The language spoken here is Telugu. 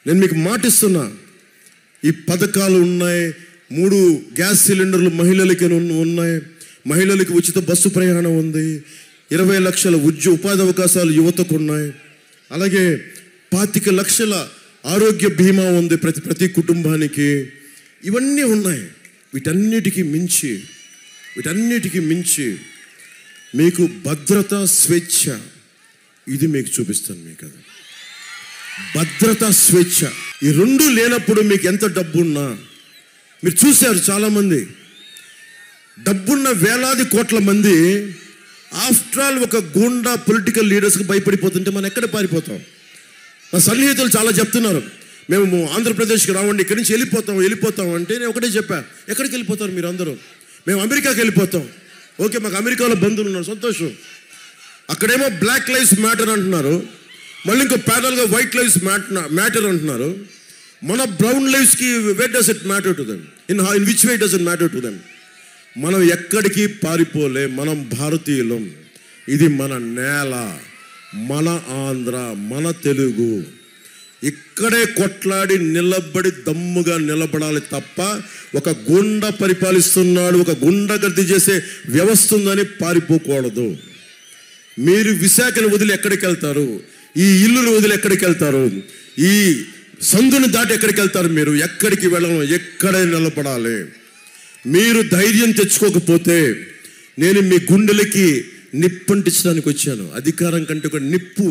నేను మీకు మాటిస్తున్నా, ఈ పథకాలు ఉన్నాయి, 3 గ్యాస్ సిలిండర్లు మహిళలకి ఉన్నాయి, మహిళలకి ఉచిత బస్సు ప్రయాణం ఉంది, 20 లక్షల ఉపాధి అవకాశాలు యువతకు ఉన్నాయి, అలాగే 25 లక్షల ఆరోగ్య బీమా ఉంది ప్రతి కుటుంబానికి. ఇవన్నీ ఉన్నాయి. వీటన్నిటికీ మించి మీకు భద్రత, స్వేచ్ఛ, ఇది మీకు చూపిస్తాను. మీకు అది భద్రత, స్వేచ్ఛ, ఈ 2 లేనప్పుడు మీకు ఎంత డబ్బున్నా, మీరు చూశారు చాలామంది డబ్బున్న వేలాది కోట్ల మంది ఆఫ్టర్ ఆల్ ఒక గూండా పొలిటికల్ లీడర్స్కి భయపడిపోతుంటే మనం ఎక్కడ పారిపోతాం? మా సన్నిహితులు చాలా చెప్తున్నారు, మేము ఆంధ్రప్రదేశ్కి రావండి, ఇక్కడి నుంచి వెళ్ళిపోతాం అంటే నేను ఒకటే చెప్పా, ఎక్కడికి వెళ్ళిపోతారు మీరు అందరూ? మేము అమెరికాకి వెళ్ళిపోతాం. ఓకే, మాకు అమెరికాలో బంధువులు ఉన్నారు, సంతోషం. అక్కడేమో బ్లాక్ లైవ్స్ మ్యాటర్ అంటున్నారు, మళ్ళీ ఇంకో ప్యానల్గా వైట్ లైవ్స్ మ్యాటర్ అంటున్నారు. మన బ్రౌన్ లైవ్స్కి way does it matter to them? In which way does it matter to them? మనం ఎక్కడికి పారిపోలే, మనం భారతీయులం. ఇది మన నేల, మన ఆంధ్ర, మన తెలుగు. ఇక్కడే కొట్లాడి నిలబడి దమ్ముగా నిలబడాలి తప్ప ఒక గుండ పరిపాలిస్తున్నాడు, ఒక గుండగర్ది చేసే వ్యవస్థ ఉందని పారిపోకూడదు. మీరు విశాఖను వదిలి ఎక్కడికి వెళ్తారు? ఈ ఇల్లును వదిలి ఎక్కడికి వెళ్తారు? ఈ సందుని దాటి ఎక్కడికి వెళ్తారు? మీరు ఎక్కడికి వెళ్ళను, ఎక్కడే నిలబడాలి. మీరు ధైర్యం తెచ్చుకోకపోతే నేను మీ గుండెలకి నిప్పంటించడానికి వచ్చాను. అధికారం కంటే ఒక నిప్పు